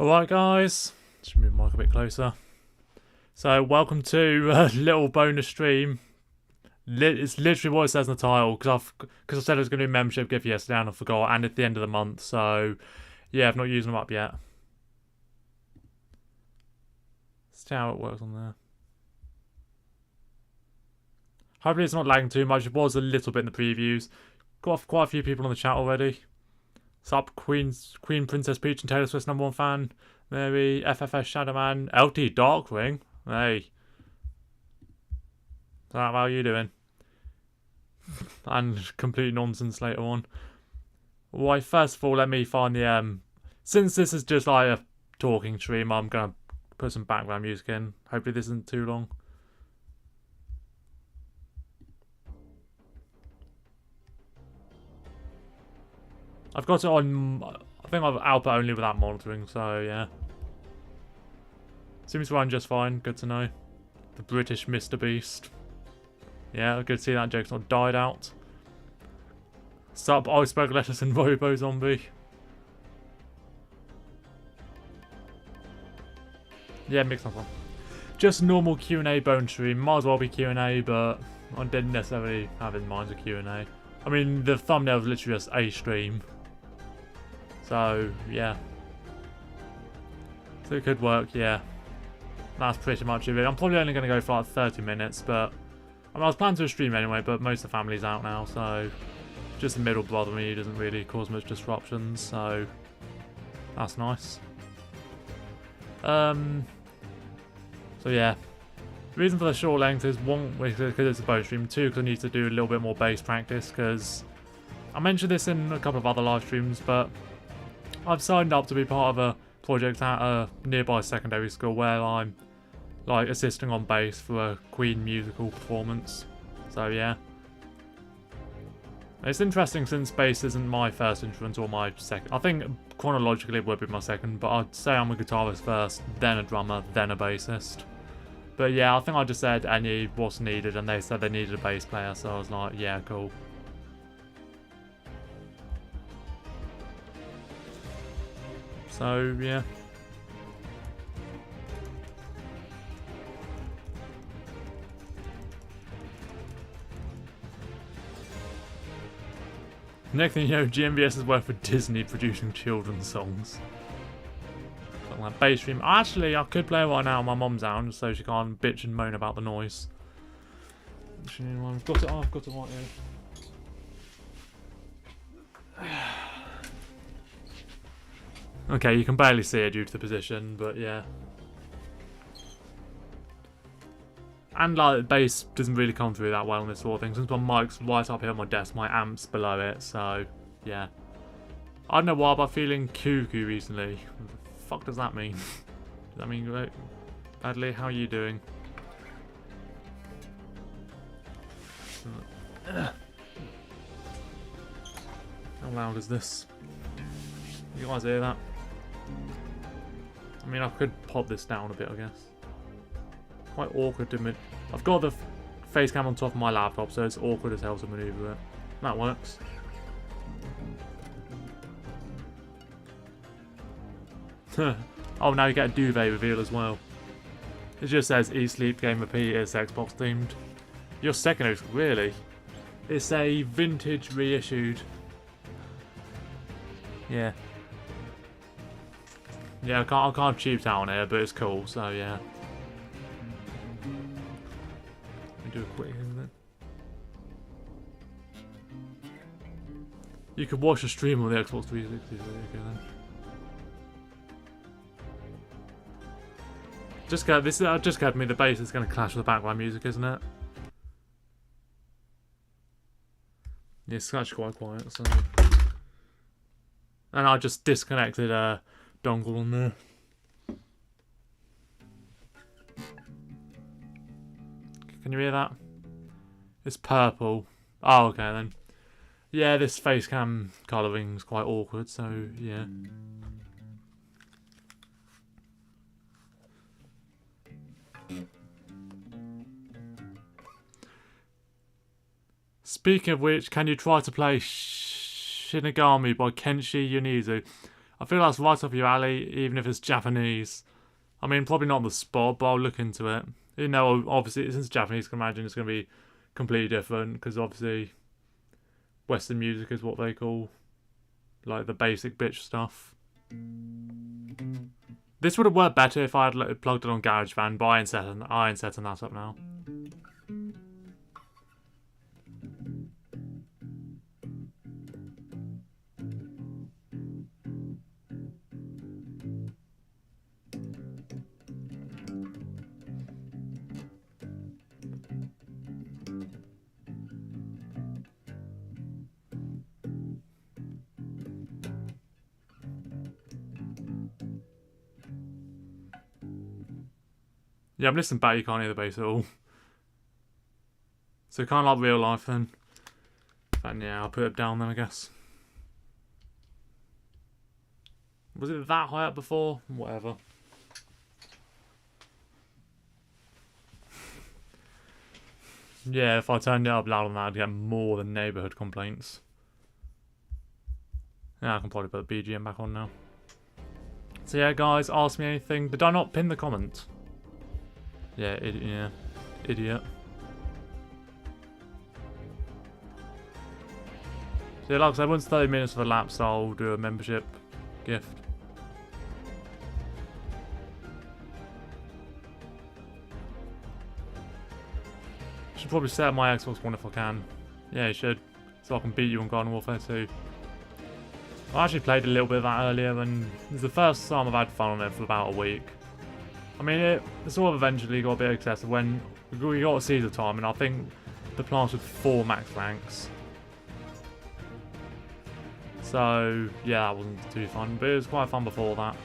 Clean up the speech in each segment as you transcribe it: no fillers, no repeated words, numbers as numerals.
Alright guys, just move the mic a bit closer. So welcome to a little bonus stream. It's literally what it says in the title, because I said I was going to do a membership gift yesterday and I forgot, and at the end of the month, so yeah, I've not used them up yet. Let's see how it works on there. Hopefully it's not lagging too much. It was a little bit in the previews. Got quite a few people on the chat already. Sup, Queen Princess Peach and Taylor Swift's #1 fan. Mary, FFS Shadowman, LT Darkwing. Hey. So how are you doing? And complete nonsense later on. Why, first of all, let me find the since this is just like a talking stream, I'm gonna put some background music in. Hopefully this isn't too long. I've got it on, I think I've output only without monitoring, so yeah. Seems to run just fine, good to know. The British Mr. Beast. Yeah, good to see that joke's not died out. Sup, Iceberg Lettuce and Robo Zombie. Yeah, mixed up one. Just normal Q&A bone stream, might as well be Q&A, but I didn't necessarily have in mind a Q&A. I mean, the thumbnail was literally just a stream. So, yeah. So it could work, yeah. That's pretty much it. I'm probably only going to go for like 30 minutes, but... I mean, I was planning to stream anyway, but most of the family's out now, so... Just the middle brother me doesn't really cause much disruptions, so... That's nice. So yeah. The reason for the short length is, one, because it's a bonus stream, two, because I need to do a little bit more bass practice, because... I mentioned this in a couple of other live streams, but... I've signed up to be part of a project at a nearby secondary school where I'm like assisting on bass for a Queen musical performance. So yeah. It's interesting since bass isn't my first instrument or my second. I think chronologically it would be my second, but I'd say I'm a guitarist first, then a drummer, then a bassist. But yeah, I think I just said any what's needed and they said they needed a bass player, so I was like, yeah, cool. So, yeah. Next thing you know, GMVS is worth for Disney producing children's songs. Something like bass stream. Actually, I could play it right now. My mum's out, so she can't bitch and moan about the noise. I've got it. Oh, I've got it right here. Okay, you can barely see it due to the position, but yeah. And like the bass doesn't really come through that well on this sort of thing. Since my mic's right up here on my desk, my amp's below it, so yeah. I don't know why, but I'm feeling cuckoo recently. What the fuck does that mean? Does that mean badly? How are you doing? How loud is this? You guys hear that? I mean, I could pop this down a bit, I guess. Quite awkward to I've got the face cam on top of my laptop, so it's awkward as hell to maneuver it. That works. Oh, now you get a duvet reveal as well. It just says Eat Sleep Game Repeat is Xbox themed. Your second, really? It's a vintage reissued. Yeah. Yeah, I can't cheap out on here, but it's cool, so yeah. Let me do a quick thing then. You could watch a stream on the Xbox 360, so there you go then. Just scared me the bass is going to clash with the background music, isn't it? Yeah, it's actually quite quiet, so... And I just disconnected a dongle on there. Can you hear that? It's purple. Oh, okay then. Yeah, this face cam colouring's quite awkward, so yeah. Speaking of which, can you try to play Shinigami by Kenshi Yonezu? I feel that's right up your alley, even if it's Japanese. I mean, probably not on the spot, but I'll look into it. You know, obviously, since it's Japanese, I can imagine it's going to be completely different, because obviously Western music is what they call, like, the basic bitch stuff. This would have worked better if I had plugged it on GarageBand, but I ain't setting that up now. Yeah, I'm listening back, you can't hear the bass at all. So kind of like real life then. And yeah, I'll put it down then, I guess. Was it that high up before? Whatever. Yeah, if I turned it up loud on that, I'd get more than neighbourhood complaints. Yeah, I can probably put the BGM back on now. So yeah, guys, ask me anything, but do not pin the comment. Yeah, idiot. So yeah, like I said, once 30 minutes of a lapse, I'll do a membership gift. Should probably set up my Xbox One if I can. Yeah, you should. So I can beat you on Garden Warfare 2. I actually played a little bit of that earlier, and it's the first time I've had fun on it for about a week. I mean, it sort of eventually got a bit excessive when we got a Caesar time, and I think the plants with 4 max ranks. So, yeah, that wasn't too fun, but it was quite fun before that.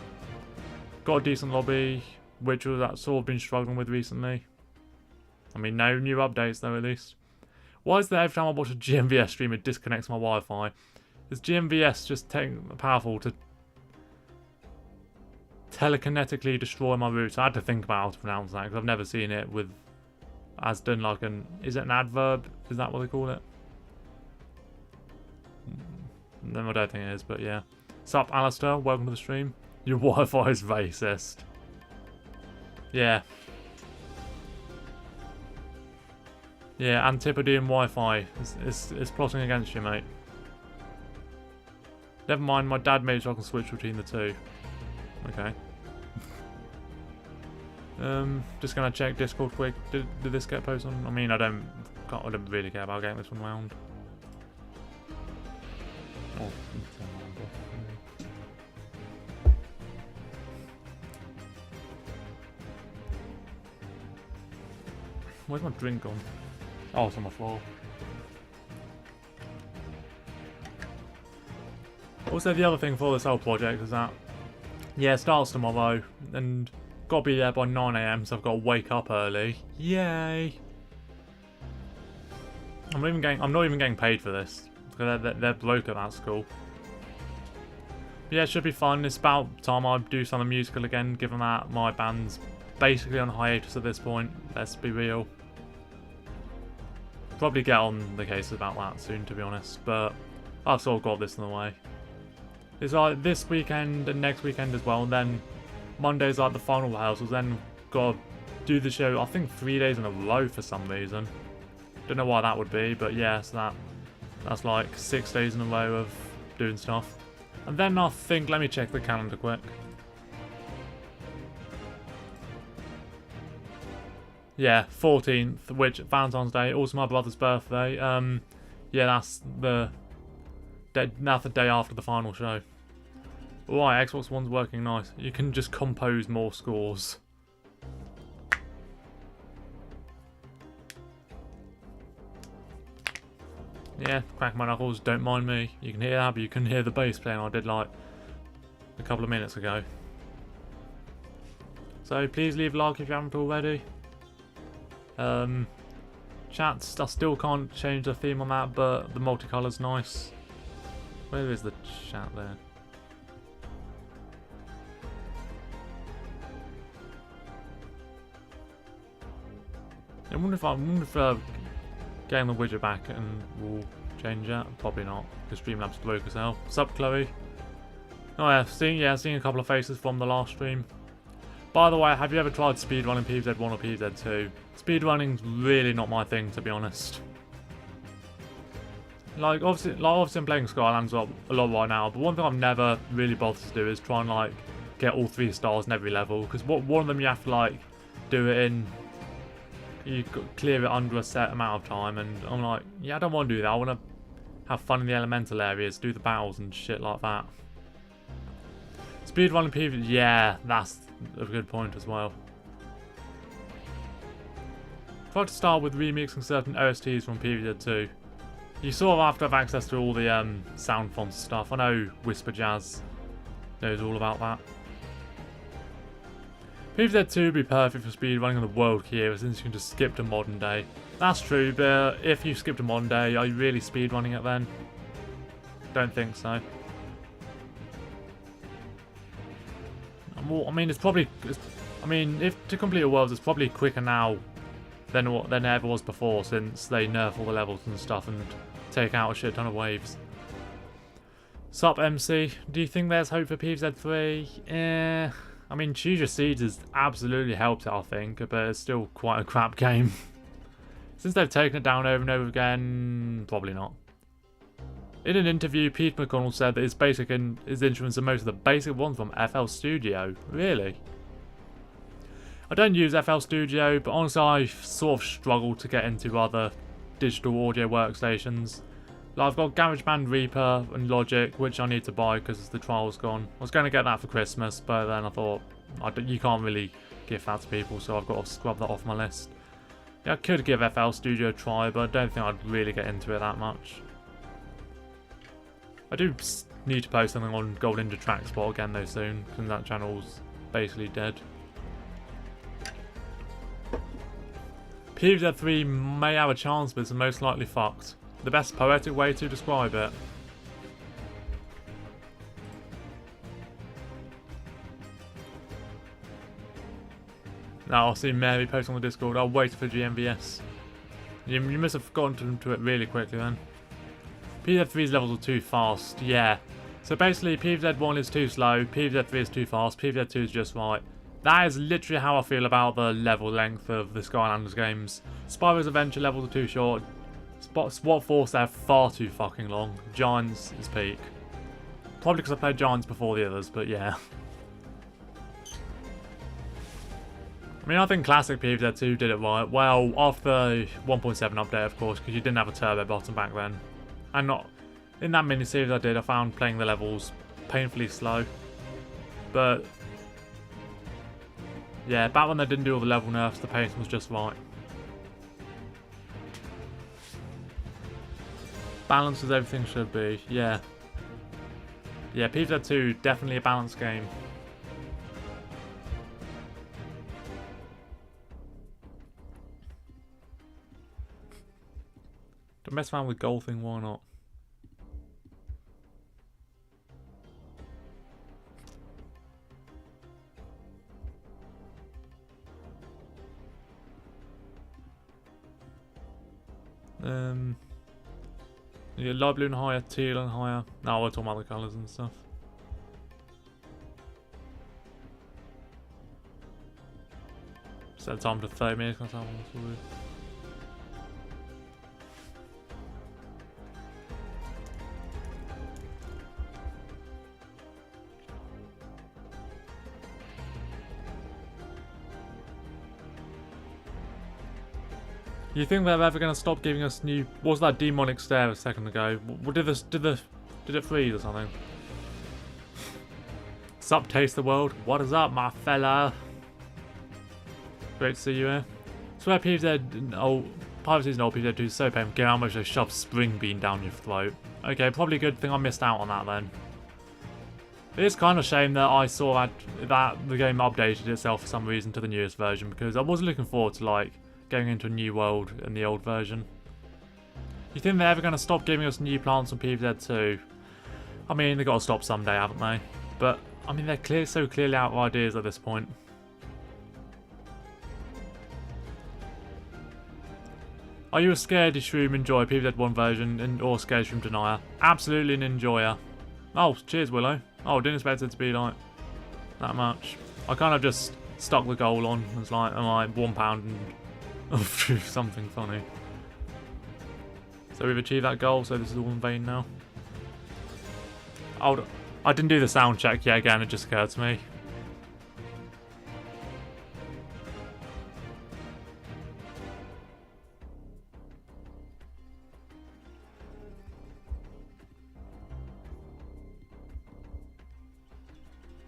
Got a decent lobby, which was that sort of been struggling with recently. I mean, no new updates though, at least. Why is there every time I watch a GMVS stream, it disconnects my Wi-Fi? Is GMVS just powerful to telekinetically destroy my router? I had to think about how to pronounce that, because I've never seen it with, as done like an, is it an adverb? Is that what they call it? No, I don't think it is, but yeah. Sup, Alistair? Welcome to the stream. Your Wi-Fi is racist. Yeah. Yeah, Antipodean Wi-Fi is plotting against you, mate. Never mind, my dad made it so I can switch between the two. Okay. Just gonna check Discord quick. Did this get posted on? I mean, can't I don't really care about getting this one round. Oh, where's my drink gone? Oh, it's on the floor. Also, the other thing for this whole project is that, yeah, it starts tomorrow, and got to be there by 9 AM, so I've got to wake up early. Yay! I'm not even getting paid for this. They're broke at that school. But yeah, it should be fun. It's about time I do something musical again, given that my band's basically on hiatus at this point. Let's be real. Probably get on the case about that soon, to be honest, but I've sort of got this in the way. It's like this weekend and next weekend as well, and then Monday's like the final rehearsals, then got to do the show, I think 3 days in a row for some reason. Don't know why that would be, but yeah, so that's like 6 days in a row of doing stuff. And then I think, let me check the calendar quick. Yeah, 14th, which Valentine's Day, also my brother's birthday. Yeah, that's the day after the final show. Right, Xbox One's working nice. You can just compose more scores. Yeah, crack my knuckles, don't mind me. You can hear that, but you can hear the bass playing I did like a couple of minutes ago. So please leave a like if you haven't already. Chats, I still can't change the theme on that, but the multicolour's nice. Where is the chat there? I wonder if getting the widget back and we'll change that. Probably not, because Streamlabs broke as hell. Sup, Chloe? Oh yeah, seeing a couple of faces from the last stream. By the way, have you ever tried speedrunning PvZ1 or PvZ2? Speedrunning's really not my thing, to be honest. Like obviously I'm playing Skylands a lot right now, but one thing I've never really bothered to do is try and like get all 3 stars in every level, because one of them you have to like do it in, you clear it under a set amount of time, and I'm like, yeah, I don't want to do that. I want to have fun in the elemental areas, do the battles and shit like that. Speedrunning PvZ, yeah, that's a good point as well. Try to start with remixing certain OSTs from PvZ2. You sort of have to have access to all the sound fonts stuff. I know Whisper Jazz knows all about that. PvZ2 would be perfect for speedrunning on the world key era, since you can just skip to modern day. That's true, but if you skip to modern day, are you really speedrunning it then? Don't think so. Well, I mean, if to complete a world, it's probably quicker now than it ever was before, since they nerf all the levels and stuff and take out a shit ton of waves. Sup, MC? Do you think there's hope for PvZ3? I mean, Choose Your Seeds has absolutely helped it, I think, but it's still quite a crap game. Since they've taken it down over and over again, probably not. In an interview, Pete McConnell said that his instruments are most of the basic ones from FL Studio. Really? I don't use FL Studio, but honestly I sort of struggle to get into other digital audio workstations. Like, I've got GarageBand Reaper and Logic, which I need to buy because the trial's gone. I was going to get that for Christmas, but then I thought, you can't really give that to people, so I've got to scrub that off my list. Yeah, I could give FL Studio a try, but I don't think I'd really get into it that much. I do need to post something on Gold Ninja Trackspot again though soon, because that channel's basically dead. PvZ3 may have a chance, but it's most likely fucked. The best poetic way to describe it. Now I'll see Mary post on the Discord. I'll wait for GMVS. You must have gotten to it really quickly then. PvZ3's levels are too fast, yeah. So basically PvZ1 is too slow, PvZ3 is too fast, PvZ2 is just right. That is literally how I feel about the level length of the Skylanders games. Spyro's Adventure levels are too short. SWAT Force, they're far too fucking long. Giants is peak. Probably because I played Giants before the others, but yeah. I mean, I think classic PvZ2 did it right. Well, after the 1.7 update, of course, because you didn't have a turbo button back then. And not in that mini-series I did, I found playing the levels painfully slow. But yeah, back when they didn't do all the level nerfs, the pace was just right. Balance as everything should be, yeah. Yeah, PvZ2, definitely a balanced game. Don't mess around with golfing, why not? Yeah, light blue and higher, teal and higher. No, we're talking about the colours and stuff. Set the time to 30 minutes, that's how long this will be. You think they're ever going to stop giving us new... What was that demonic stare a second ago? What did it freeze or something? Sup, taste the world? What is up, my fella? Great to see you here. Swear PvZ... Oh, Pirate Season old PvZ2 is so painful. Get how much they shove spring bean down your throat. Okay, probably a good thing I missed out on that then. It is kind of a shame that I saw that the game updated itself for some reason to the newest version, because I was looking forward to, like, going into a new world in the old version. You think they're ever going to stop giving us new plants on PvZ2? I mean, they've got to stop someday, haven't they? But, I mean, they're so clearly out of ideas at this point. Are you a scaredy shroom enjoyer, PvZ1 version, or scaredy shroom denier? Absolutely an enjoyer. Oh, cheers, Willow. Oh, didn't expect it to be, like, that much. I kind of just stuck the goal on. It's like, I'm like, £1 and... something funny. So we've achieved that goal, so this is all in vain now. Oh, I didn't do the sound check yet again, it just occurred to me.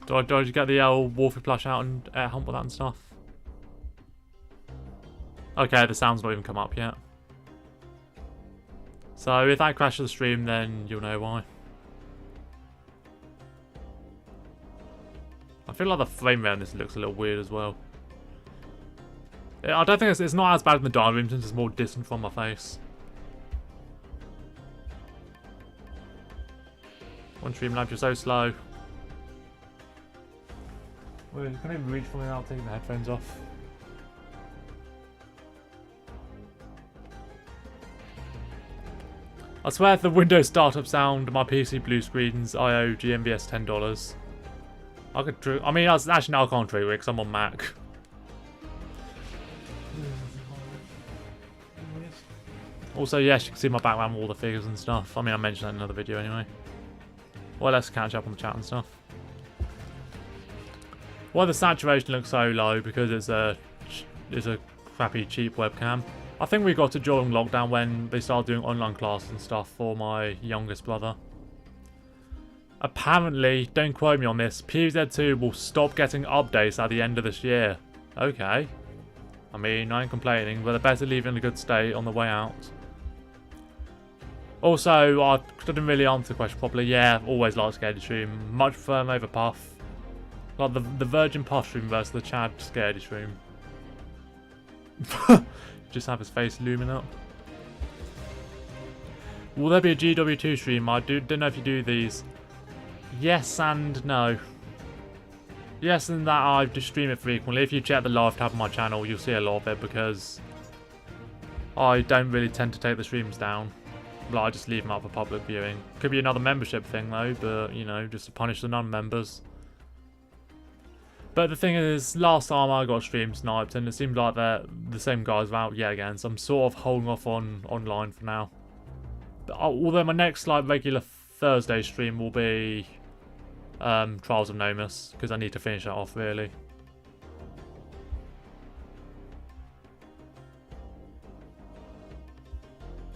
Do I get the Wolfie plush out and hump with that and stuff? Okay, the sound's not even come up yet. So if that crashes the stream, then you'll know why. I feel like the frame rate on this looks a little weird as well. I don't think it's not as bad in the dining room since it's more distant from my face. One Streamlabs, you're so slow. Wait, you can't even reach for me without taking the headphones off. I swear if the Windows startup sound, my PC blue screens, I owe GMBS $10. I could I mean, actually no, I can't trigger it because I'm on Mac. Also, yes, you can see my background with all the figures and stuff. I mean, I mentioned that in another video anyway. Well, let's catch up on the chat and stuff. Well, the saturation looks so low because it's a crappy, cheap webcam. I think we got to during lockdown when they started doing online classes and stuff for my youngest brother. Apparently, don't quote me on this, PvZ2 will stop getting updates at the end of this year. Okay. I mean, I ain't complaining, but they better leave it in a good state on the way out. Also, I didn't really answer the question properly. Yeah, always like Scaredy Shroom. Much prefer him over Puff. Like the Virgin Puff Shroom versus the Chad Scaredy Shroom. Just have his face looming up. Will there be a GW2 stream? I don't know if you do these. Yes and no. Yes, in that I just stream it frequently. If you check the live tab on my channel, you'll see a lot of it because I don't really tend to take the streams down. Like, I just leave them up for public viewing. Could be another membership thing though, but you know, just to punish the non-members. But the thing is, last time I got stream sniped, and it seemed like the same guys were out yet again, so I'm sort of holding off on online for now. But, although my next like regular Thursday stream will be Trials of Nomus, because I need to finish that off really.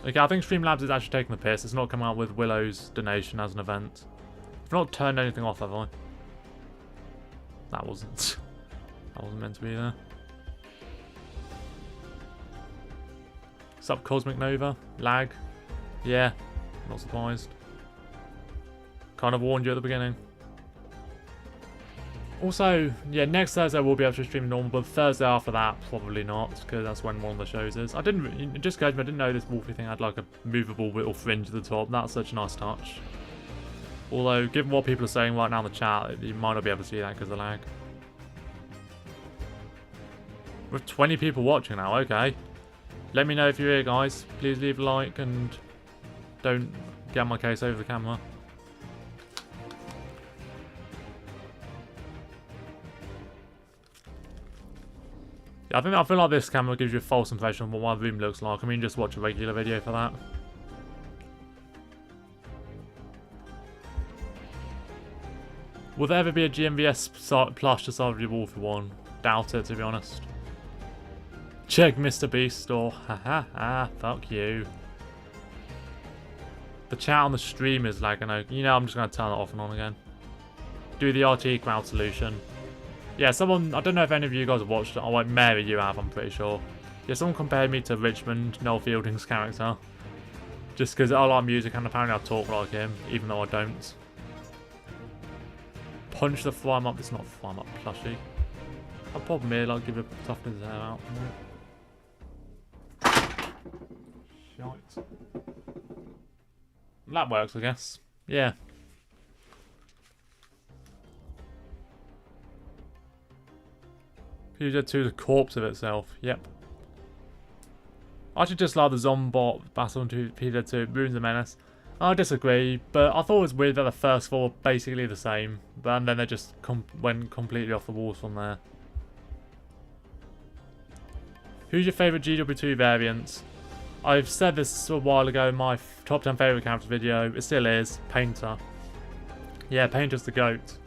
Okay, I think Streamlabs is actually taking the piss. It's not coming out with Willow's donation as an event. I've not turned anything off, have I? That wasn't meant to be there. What's up, Cosmic Nova? Lag? Yeah, not surprised. Kind of warned you at the beginning. Also, yeah, next Thursday we'll be able to stream normal, but Thursday after that, probably not, because that's when one of the shows is. It just occurred to me, I didn't know this Wolfie thing had like a movable little fringe at the top. That's such a nice touch. Although, given what people are saying right now in the chat, you might not be able to see that because of the lag. With 20 people watching now, okay. Let me know if you're here, guys. Please leave a like and don't get my case over the camera. Yeah, I feel like this camera gives you a false impression of what my room looks like. I mean, just watch a regular video for that. Will there ever be a GMVS plush to solve your Wolfie one? Doubt it, to be honest. Check Mr. Beast or ha, fuck you. The chat on the stream is lagging out. You know, I'm just going to turn it off and on again. Do the RT crowd solution. Yeah, someone, I don't know if any of you guys have watched it. Oh, like Mary, you have, I'm pretty sure. Yeah, someone compared me to Richmond, Noel Fielding's character. Just because I like music and apparently I talk like him, even though I don't. Punch the Flime Up, it's not Flime Up plushie. I'll pop him here, like give it toughness his hair out. Shite. That works, I guess. Yeah. PvZ 2 the corpse of itself. Yep. I actually just like the Zombot battle into PvZ 2. Ruins the Menace. I disagree, but I thought it was weird that the first four were basically the same. But then they just went completely off the walls from there. Who's your favourite GW2 variant? I've said this a while ago in my top 10 favourite characters video. It still is. Painter. Yeah, Painter's the GOAT.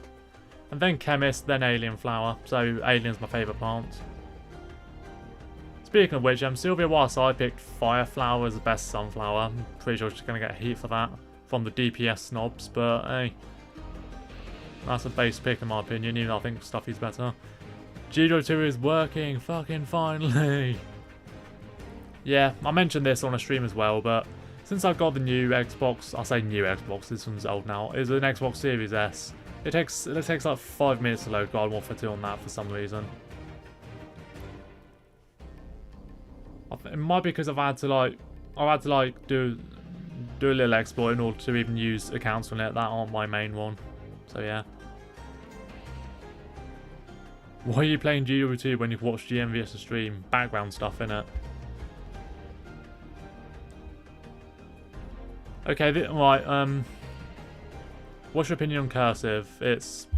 And then Chemist, then Alien Flower. So Alien's my favourite plant. Speaking of which, Sylvia Whilst I picked Fire Flower as the best sunflower. I'm pretty sure she's going to get heat for that from the DPS snobs, but hey. That's a base pick in my opinion, even though I think Stuffy's better. GW2 is working, fucking finally. Yeah, I mentioned this on a stream as well, but since I've got the new Xbox, I say new Xbox, this one's old now, it's an Xbox Series S. It takes like 5 minutes to load Garden Warfare 2 on that for some reason. It might be because I've had to do a little exploit in order to even use accounts on it that aren't my main one. So yeah. Why are you playing GW2 when you've watched GMVS stream? Background stuff, innit? Okay, right, what's your opinion on cursive? It's...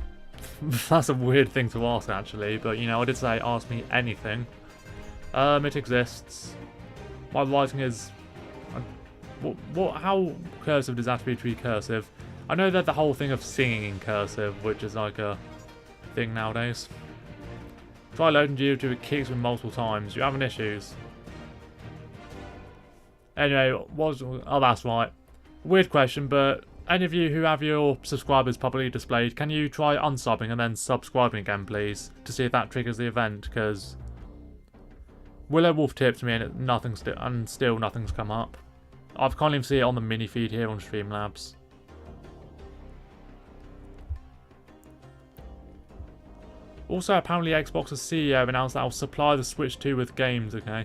that's a weird thing to ask, actually, but, you know, I did say ask me anything. It exists. My writing is... how cursive does that have to be cursive? I know that the whole thing of singing in cursive, which is like a thing nowadays. Try loading GW2, it kicks me multiple times. You're having issues. Anyway, oh, that's right. Weird question, but any of you who have your subscribers publicly displayed, can you try unsubbing and then subscribing again, please, to see if that triggers the event? Because Willow Wolf tipped me and still nothing's come up. I can't even see it on the mini feed here on Streamlabs. Also, apparently Xbox's CEO announced that I'll supply the Switch 2 with games, okay?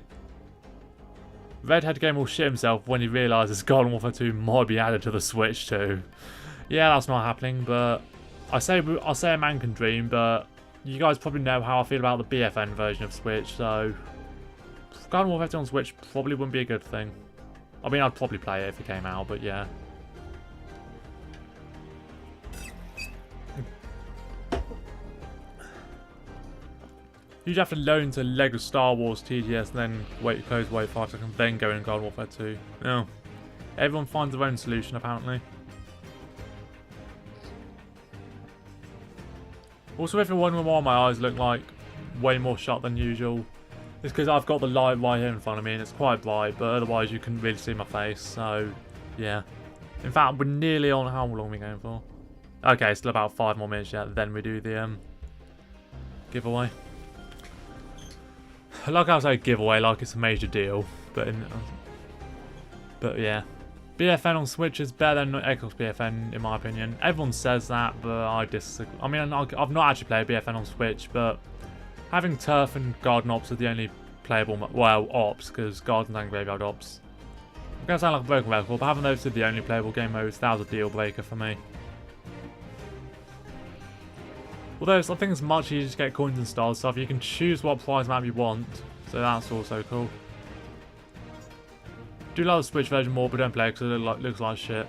Redhead Game will shit himself when he realises Garden Warfare 2 might be added to the Switch 2. Yeah, that's not happening, but I say a man can dream, but you guys probably know how I feel about the BFN version of Switch, so Garden Warfare 2 on Switch probably wouldn't be a good thing. I mean, I'd probably play it if it came out, but yeah. You'd have to load into Lego Star Wars TGS and then wait 5 seconds, then go in Garden Warfare 2. No. Everyone finds their own solution, apparently. Also, if you're wondering why my eyes look like way more shut than usual, It's because I've got the light right here in front of me and it's quite bright, but otherwise you couldn't really see my face, so yeah. In fact, we're nearly on. How long are we going for? Okay, still about 5 more minutes yet, then we do the giveaway. Like I say giveaway, like it's a major deal, but yeah. BFN on Switch is better than Xbox BFN in my opinion. Everyone says that, but I disagree. I mean, I've not actually played BFN on Switch, but having Turf and Garden Ops are the only playable, well, Ops, because Garden and Graveyard Ops. I'm going to sound like a broken record, but having those two the only playable game modes, that was a deal breaker for me. Although I think it's much easier to get coins and stars stuff, you can choose what prize map you want, so that's also cool. Do like the Switch version more, but don't play it because it looks like shit.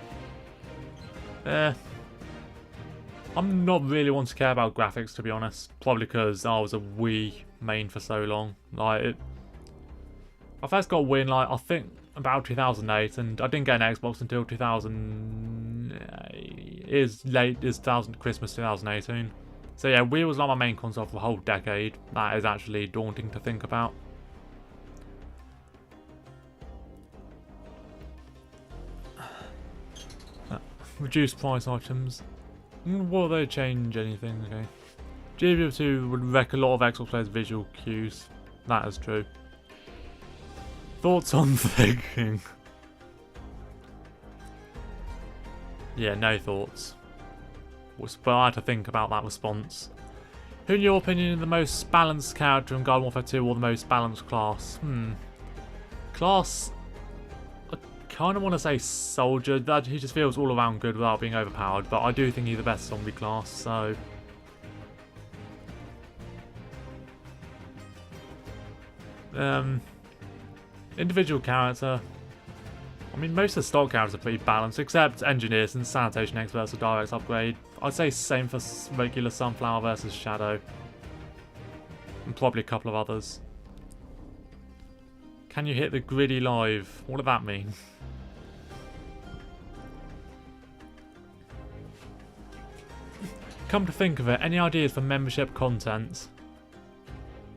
I'm not really one to care about graphics, to be honest. Probably because I was a Wii main for so long. I first got Wii in, I think about 2008, and I didn't get an Xbox until 2000. Christmas 2018. So yeah, Wii was like my main console for the whole decade. That is actually daunting to think about. Reduced price items. Will they change anything? Okay. GBO2 would wreck a lot of Xbox players' visual cues. That is true. Thoughts on thinking? Yeah, no thoughts. But I had to think about that response. Who, in your opinion, is the most balanced character in Garden Warfare 2 or the most balanced class? Class... I kind of want to say Soldier. That he just feels all around good without being overpowered, but I do think he's the best zombie class, so... Individual character. I mean, most of the stock characters are pretty balanced, except Engineers and Sanitation Experts are direct upgrade. I'd say same for regular Sunflower versus Shadow. And probably a couple of others. Can you hit the griddy live? What did that mean? Come to think of it, any ideas for membership content?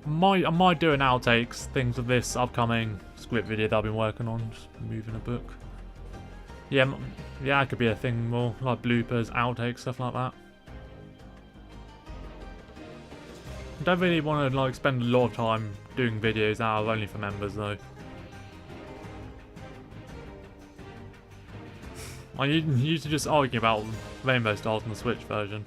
I might do an outtakes things of this upcoming script video that I've been working on, just moving a book. Yeah, it could be a thing more, like bloopers, outtakes, stuff like that. I don't really want to spend a lot of time doing videos that are only for members though. I used to just argue about Rainbow Stars on the Switch version.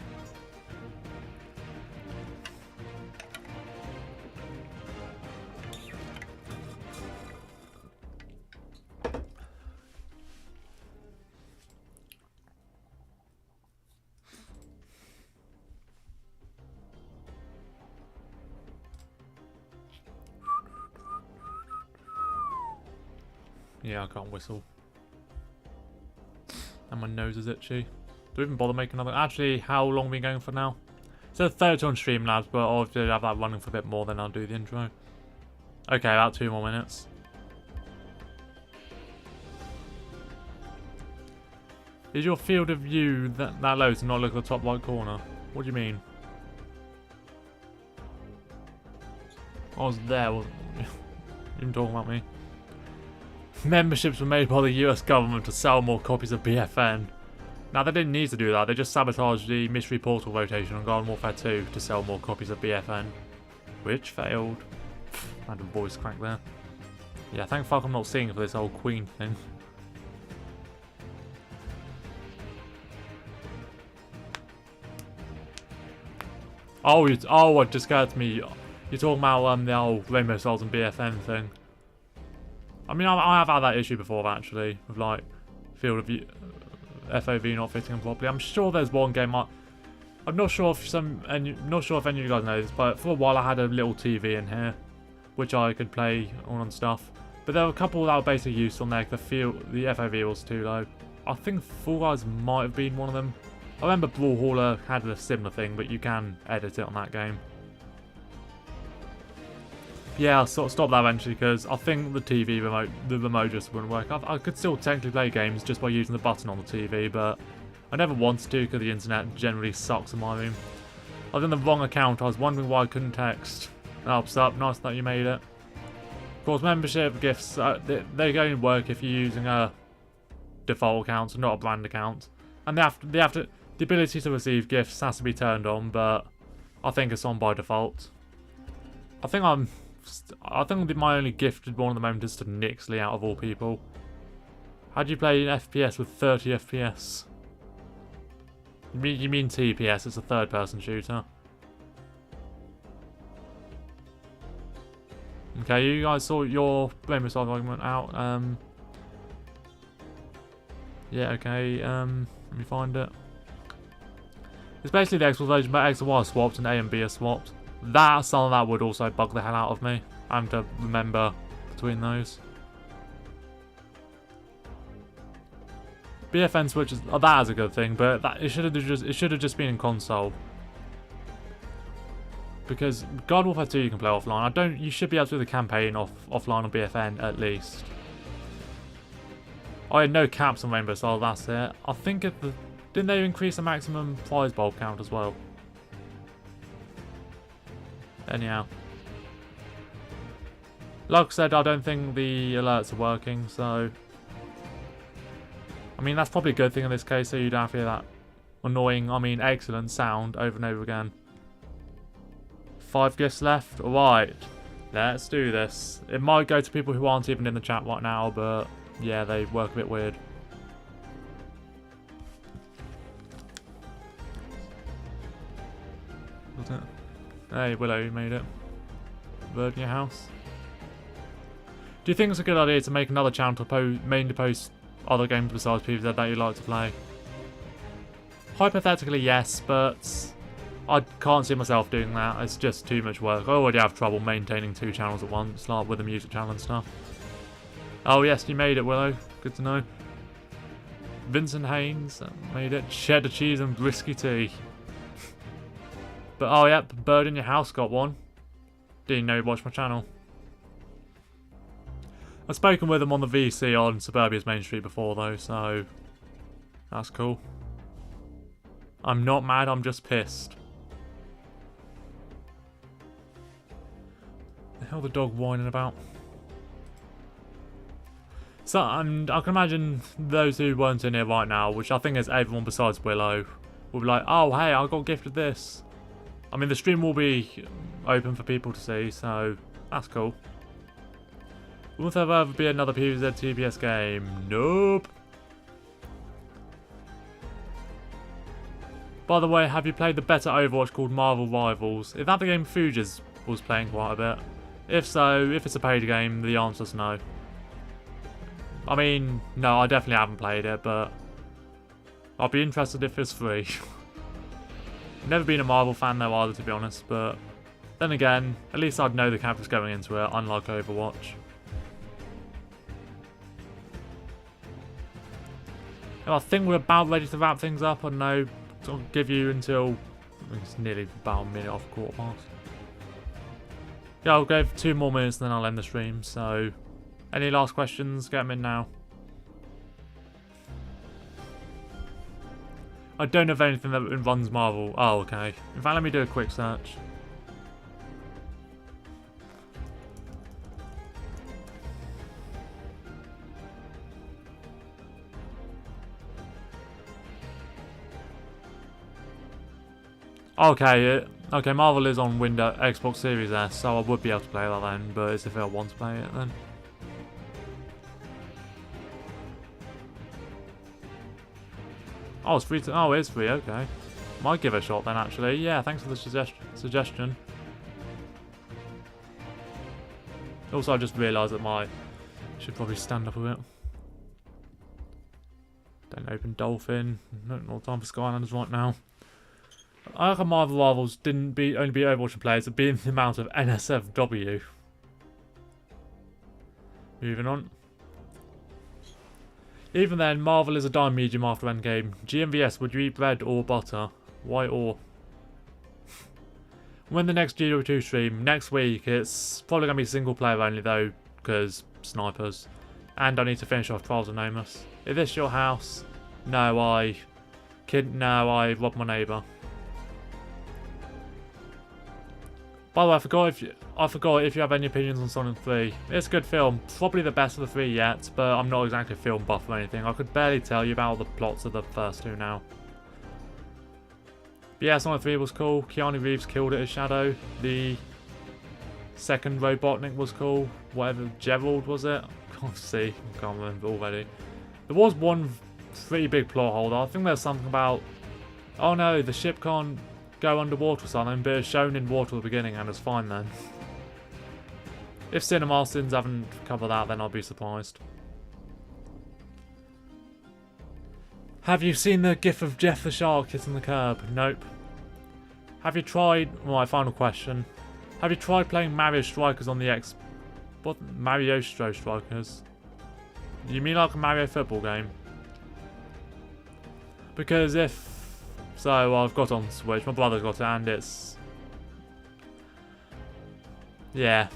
Yeah, I can't whistle. And my nose is itchy. Do we even bother making another? Actually, how long are we going for now? It says 30 on Streamlabs, but I'll have that running for a bit more, then I'll do the intro. Okay, about 2 more minutes. Is your field of view that low to not look at the top right corner? What do you mean? I was there, wasn't I? You talking about me? Memberships were made by the US government to sell more copies of BFN. Now, they didn't need to do that, they just sabotaged the Mystery Portal rotation on Garden Warfare 2 to sell more copies of BFN. Which failed. I had a voice crack there. Yeah, thank fuck I'm not singing for this old Queen thing. Oh, it just occurred to me. You're talking about the old Rainbow Stars and BFN thing. I mean, I have had that issue before, actually, with field of view, FOV not fitting in properly. I'm sure there's one game. I'm not sure if any of you guys know this, but for a while I had a little TV in here, which I could play on stuff. But there were a couple that were basically used on there. The FOV was too low. I think Fall Guys might have been one of them. I remember Brawlhalla had a similar thing, but you can edit it on that game. Yeah, I'll sort of stop that eventually because I think the remote just wouldn't work. I could still technically play games just by using the button on the TV, but I never wanted to because the internet generally sucks in my room. I was in the wrong account. I was wondering why I couldn't text. Helps up. Nice that you made it. course, membership gifts, they only work if you're using a default account, so not a brand account. And the ability to receive gifts has to be turned on, but I think it's on by default. I think my only gifted one at the moment is to Nixley out of all people. How do you play an FPS with 30 FPS? You mean TPS, it's a third-person shooter. Okay, you guys saw your Rainbow Side argument out. Yeah, okay, let me find it. It's basically the Xbox version, but X and Y are swapped and A and B are swapped. Some of that would also bug the hell out of me. I have to remember between those. BFN switches, that is a good thing, but it should have just been in console. Because God Warfare 2 you can play offline. You should be able to do the campaign offline on BFN at least. I had no caps on Rainbow Side, that's it. I think didn't they increase the maximum prize bulb count as well? Anyhow. Like I said, I don't think the alerts are working, so... I mean, that's probably a good thing in this case, so you don't have to hear that annoying, excellent sound over and over again. 5 gifts left? Alright. Let's do this. It might go to people who aren't even in the chat right now, but yeah, they work a bit weird. What's it? Hey, Willow, you made it. Bird in your house. Do you think it's a good idea to make another channel to mainly post other games besides PvZ that you like to play? Hypothetically, yes, but I can't see myself doing that. It's just too much work. I already have trouble maintaining 2 channels at once, like with the music channel and stuff. Oh yes, you made it, Willow. Good to know. Vincent Haynes made it. Cheddar cheese and brisky tea. But oh yep, Bird in your house got one. Didn't know you watched my channel. I've spoken with him on the VC on Suburbia's Main Street before though, so that's cool. I'm not mad, I'm just pissed. The hell the dog whining about? So I can imagine those who weren't in here right now, which I think is everyone besides Willow, will be like, oh hey, I got gifted this. I mean, the stream will be open for people to see, so that's cool. Will there ever be another PvZ TPS game? Nope. By the way, have you played the better Overwatch called Marvel Rivals? Is that the game Fuges was playing quite a bit? If so, if it's a paid game, the answer's no. I mean, no, I definitely haven't played it, but I'll be interested if it's free. Never been a Marvel fan though either, to be honest, but then again, at least I'd know the characters going into it, unlike Overwatch. And I think we're about ready to wrap things up. I don't know, I'll give you until, I think it's nearly about a minute off 1/4 past. Yeah, I'll go for 2 more minutes and then I'll end the stream, so any last questions, get them in now. I don't know of anything that runs Marvel. Oh, okay. In fact, let me do a quick search. Okay, okay, Marvel is on Xbox Series S, so I would be able to play that then, but it's if I want to play it then. Oh, it's free to... Oh, it is free, okay. Might give it a shot then, actually. Yeah, thanks for the suggestion. Also, I just realised that my... should probably stand up a bit. Don't open Dolphin. No time for Skylanders right now. I reckon Marvel Rivals only be Overwatch players, it being the amount of NSFW. Moving on. Even then, Marvel is a dime medium after endgame. GMVS, would you eat bread or butter? Why or? When the next GW2 stream? Next week. It's probably going to be single player only though, because snipers. And I need to finish off Trials of Namus. Is this your house? No, I robbed my neighbour. By the way, I forgot if you have any opinions on Sonic 3. It's a good film, probably the best of the 3 yet, but I'm not exactly a film buff or anything. I could barely tell you about the plots of the first 2 now. But yeah, Sonic 3 was cool. Keanu Reeves killed it as Shadow. The second Robotnik was cool. Whatever, Gerald was it? I can't remember already. There was one pretty big plot hole though. I think there's something about, oh no, the ship can't go underwater or something, but it's shown in water at the beginning and it's fine then. If Cinemasters haven't covered that, then I'll be surprised. Have you seen the gif of Jeff the Shark hitting the curb? Nope. Have you tried, well, my final question, have you tried playing Mario Strikers on the X? What? Mario Strikers? You mean like a Mario football game? Because if so, I've got on Switch, my brother's got it, and it's, yeah,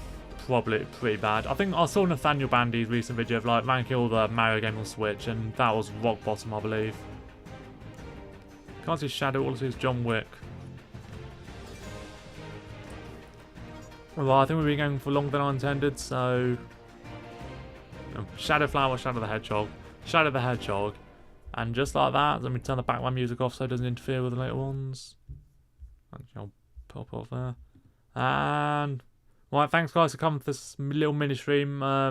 probably pretty bad. I think I saw Nathaniel Bandy's recent video of like ranking all the Mario games on Switch, and that was rock bottom, I believe. Can't see Shadow, all I see is John Wick. Well, I think we've been going for longer than I intended, so Shadow Flower, Shadow the Hedgehog, Shadow the Hedgehog. And just like that, let me turn the background music off so it doesn't interfere with the later ones. Actually, I'll pop off there. And, right, thanks guys for coming for this little mini stream.